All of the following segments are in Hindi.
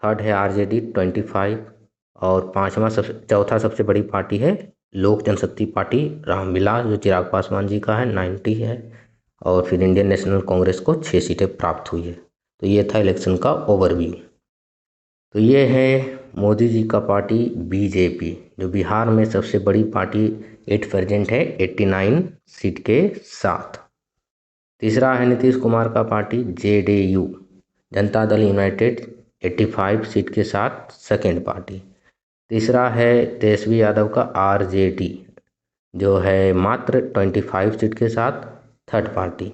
थर्ड है आरजेडी 25, और चौथा सबसे बड़ी पार्टी है लोक जनशक्ति पार्टी रामविलास जो चिराग पासवान जी का है 90 है। और फिर इंडियन नेशनल कांग्रेस को 6 सीटें प्राप्त हुई है। तो ये था इलेक्शन का ओवरव्यू। तो ये है मोदी जी का पार्टी बीजेपी, जो बिहार में सबसे बड़ी पार्टी एट प्रेजेंट है 89 सीट के साथ। तीसरा है नीतीश कुमार का party JDU, Janata Dal United 85 seat के साथ सेकेंड पार्टी। तीसरा है तेजस्वी यादव का आरजेडी, जो है मात्र 25 सीट के साथ थर्ड पार्टी।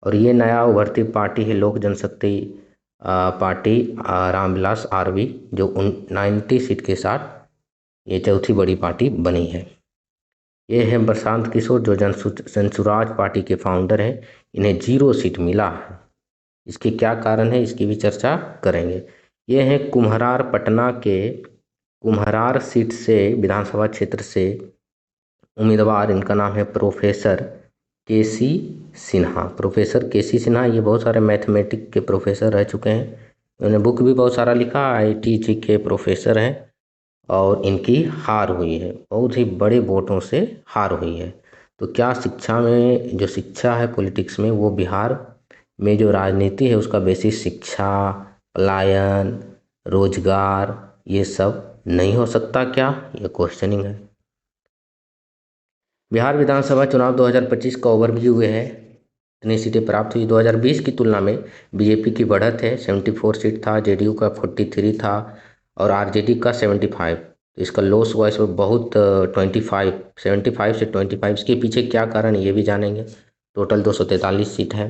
और ये नया उभरती पार्टी है लोक जनशक्ति पार्टी रामविलास आरवी, जो 90 सीट के साथ ये चौथी बड़ी पार्टी बनी है। ये है प्रशांत किशोर जो जनसुराज पार्टी के फाउंडर हैं। इन्हें 0 सीट मिला है। इसके क्या कारण है इसकी भी चर्चा करेंगे। ये है कुम्हरार पटना के कुम्हरार सीट से विधानसभा क्षेत्र से उम्मीदवार, इनका नाम है प्रोफेसर केसी सिन्हा। प्रोफेसर केसी सिन्हा ये बहुत सारे मैथमेटिक के प्रोफेसर रह चुके हैं। इन्होंने बुक भी बहुत सारा लिखा, आईआईटी जी के प्रोफेसर हैं। और इनकी हार हुई है, बहुत ही बड़े वोटों से हार हुई है। तो क्या शिक्षा में जो शिक्षा है पॉलिटिक्स में, वो बिहार में जो राजनीति है उसका बेसिस शिक्षा, पलायन, रोजगार, ये सब नहीं हो सकता क्या? ये क्वेश्चनिंग है। बिहार विधानसभा चुनाव 2025 का ओवरव्यू है। इतनी सीटें प्राप्त हुई 2020 की तुलना में बीजेपी की बढ़त है, 74 सीट था, जेडीयू का 43 था और आरजेडी का 75। तो इसका लॉस हुआ इसमें बहुत 75 से 25। इसके पीछे क्या कारण है ये भी जानेंगे। टोटल 243 सीट है।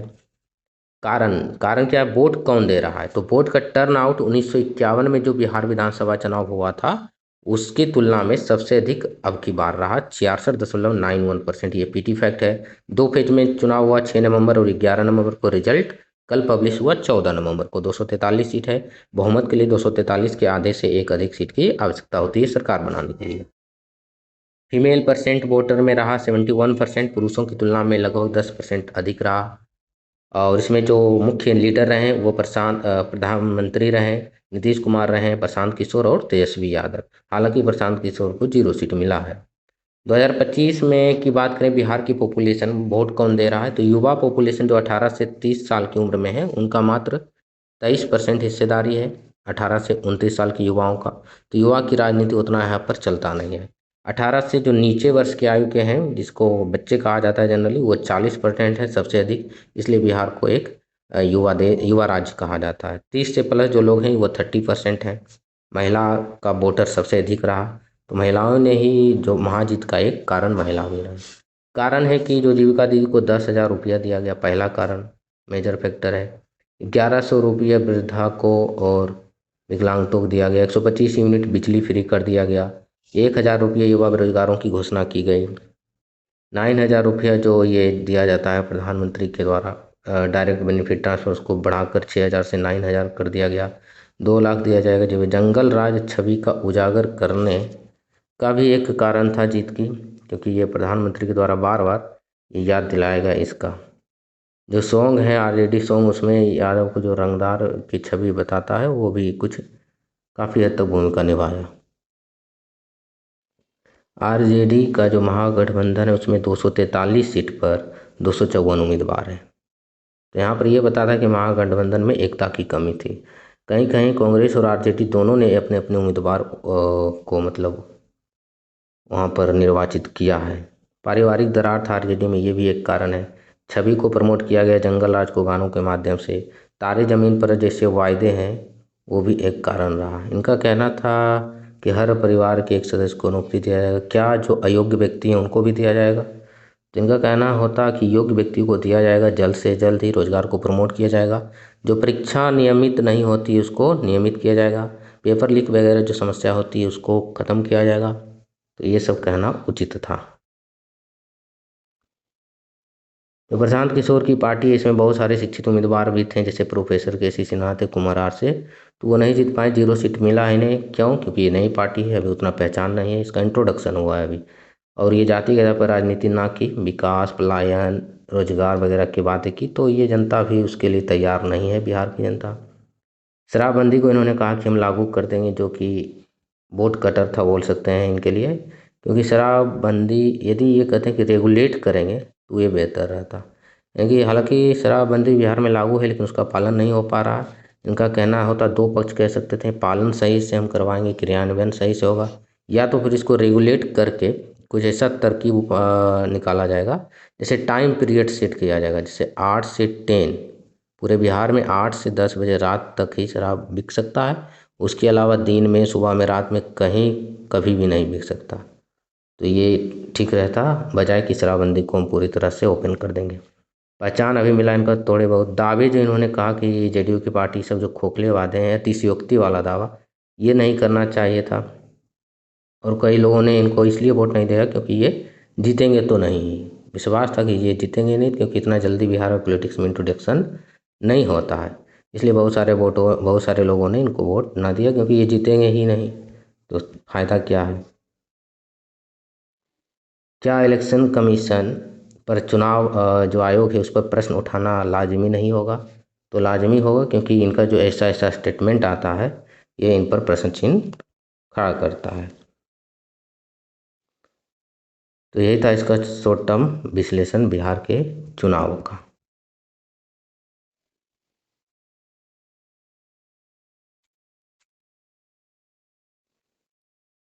कारण कारण क्या है? वोट कौन दे रहा है? तो वोट का टर्न आउट 1951 में जो बिहार विधानसभा चुनाव हुआ था उसकी तुलना में सबसे अधिक अब की बार रहा, 66.91%। ये पीटी फैक्ट है। 2 फेज में चुनाव हुआ, 6 नवंबर और 11 नवंबर को रिजल्ट कल पब्लिश हुआ 14 नवंबर को। 243 सीट है। बहुमत के लिए 243 के आधे से एक अधिक सीट की आवश्यकता होती है सरकार बनाने के लिए। फीमेल परसेंट वोटर में रहा 71%, पुरुषों की तुलना में लगभग 10% अधिक रहा। और इसमें जो मुख्य लीडर रहे वो प्रधानमंत्री रहे नीतीश कुमार रहे, प्रशांत किशोर और तेजस्वी यादव। हालांकि प्रशांत किशोर को 0 सीट मिला है। 2025 में की बात करें बिहार की पॉपुलेशन, वोट कौन दे रहा है? तो युवा पॉपुलेशन जो 18 से 30 साल की उम्र में है उनका मात्र 23% हिस्सेदारी है, 18 से 29 साल के युवाओं का। तो युवा की राजनीति उतना यहाँ पर चलता नहीं है। 18 से जो नीचे वर्ष के आयु के हैं, जिसको बच्चे कहा जाता है जनरली, वो 40% है सबसे अधिक। इसलिए बिहार को एक युवा राज्य कहा जाता है। 30 से प्लस जो लोग हैं वो 30% हैं। महिला का वोटर सबसे अधिक रहा। तो महिलाओं ने ही जो महाजीत का एक कारण महिला भी रहा। कारण है कि जो जीविका दीदी को 10,000 रुपया दिया गया, पहला कारण मेजर फैक्टर है। 1100 रुपये वृद्धा को और विकलांगों को दिया गया। 125 यूनिट बिजली फ्री कर दिया गया। 1,000 रुपये युवा बेरोजगारों की घोषणा की गई। 9,000 रुपया जो ये दिया जाता है प्रधानमंत्री के द्वारा डायरेक्ट बेनिफिट ट्रांसफर, उसको बढ़ाकर 6,000 से 9,000 कर दिया गया। 2 लाख दिया जाएगा। जो जंगल राज छवि का उजागर करने का भी एक कारण था जीत की, क्योंकि ये प्रधानमंत्री के द्वारा बार बार याद दिलाया गया। इसका जो सॉन्ग है आरजेडी सॉन्ग, उसमें यादव को जो रंगदार की छवि बताता है, वो भी कुछ काफ़ी हद तक भूमिका निभाया। आरजेडी का जो महागठबंधन है उसमें 243 सीट पर 254 उम्मीदवार हैं। तो यहाँ पर यह बता था कि महागठबंधन में एकता की कमी थी। कहीं कहीं कांग्रेस और आरजेडी दोनों ने अपने अपने उम्मीदवार को मतलब वहाँ पर निर्वाचित किया है। पारिवारिक दरार था आरजेडी में, ये भी एक कारण है। छवि को प्रमोट किया गया जंगल राज को गानों के माध्यम से। तारे जमीन पर जैसे वायदे हैं वो भी एक कारण रहा। इनका कहना था कि हर परिवार के एक सदस्य को नौकरी दिया जाएगा। क्या जो अयोग्य व्यक्ति हैं उनको भी दिया जाएगा? तो इनका कहना होता कि योग्य व्यक्ति को दिया जाएगा, जल्द से जल्द ही रोजगार को प्रमोट किया जाएगा। जो परीक्षा नियमित नहीं होती उसको नियमित किया जाएगा। पेपर लीक वगैरह जो समस्या होती है उसको खत्म किया जाएगा। तो ये सब कहना उचित था। तो प्रशांत किशोर की पार्टी, इसमें बहुत सारे शिक्षित उम्मीदवार भी थे, जैसे प्रोफेसर केसी सिन्हा थे कुम्हरार से। तो वो नहीं जीत पाए, 0 सीट मिला है इन्हें। क्यों? क्योंकि ये नई पार्टी है, अभी उतना पहचान नहीं है, इसका इंट्रोडक्शन हुआ है अभी। और ये जातिगत आधार पर राजनीति ना की, विकास, पलायन, रोजगार वगैरह की बातें की। तो ये जनता भी उसके लिए तैयार नहीं है, बिहार की जनता। शराबबंदी को इन्होंने कहा कि हम लागू कर देंगे, जो कि वोट कटर था बोल सकते हैं इनके लिए, क्योंकि शराबबंदी यदि ये कहते हैं कि रेगुलेट करेंगे तो ये बेहतर रहता। क्योंकि हालांकि शराबबंदी बिहार में लागू है लेकिन उसका पालन नहीं हो पा रहा। इनका कहना होता, दो पक्ष कह सकते थे, पालन सही से हम करवाएंगे, क्रियान्वयन सही से होगा, या तो फिर इसको रेगुलेट करके कुछ ऐसा तरकीब निकाला जाएगा, जैसे टाइम पीरियड सेट किया जाएगा, जैसे 8 से 10, पूरे बिहार में 8 से 10 बजे रात तक ही शराब बिक सकता है। उसके अलावा दिन में, सुबह में, रात में कहीं कभी भी नहीं बिक सकता। तो ये ठीक रहता, बजाय कि शराबबंदी को हम पूरी तरह से ओपन कर देंगे। पहचान अभी मिला इनका थोड़े बहुत दावे जो इन्होंने कहा कि जेडीयू की पार्टी सब जो खोखले वादे हैं, अतिशयोक्ति वाला दावा, ये नहीं करना चाहिए था। और कई लोगों ने इनको इसलिए वोट नहीं दिया क्योंकि ये जीतेंगे तो नहीं, विश्वास था कि ये जीतेंगे नहीं, क्योंकि इतना जल्दी बिहार में पॉलिटिक्स में इंट्रोडक्शन नहीं होता है। इसलिए बहुत सारे लोगों ने इनको वोट ना दिया, क्योंकि ये जीतेंगे ही नहीं, तो फायदा क्या है। क्या इलेक्शन कमीशन पर चुनाव जो आयोग है उस पर प्रश्न उठाना लाजमी नहीं होगा? तो लाजमी होगा, क्योंकि इनका जो ऐसा ऐसा स्टेटमेंट आता है ये इन पर प्रश्न चिन्ह खड़ा करता है। तो यही था इसका शॉर्ट टर्म विश्लेषण बिहार के चुनाव का।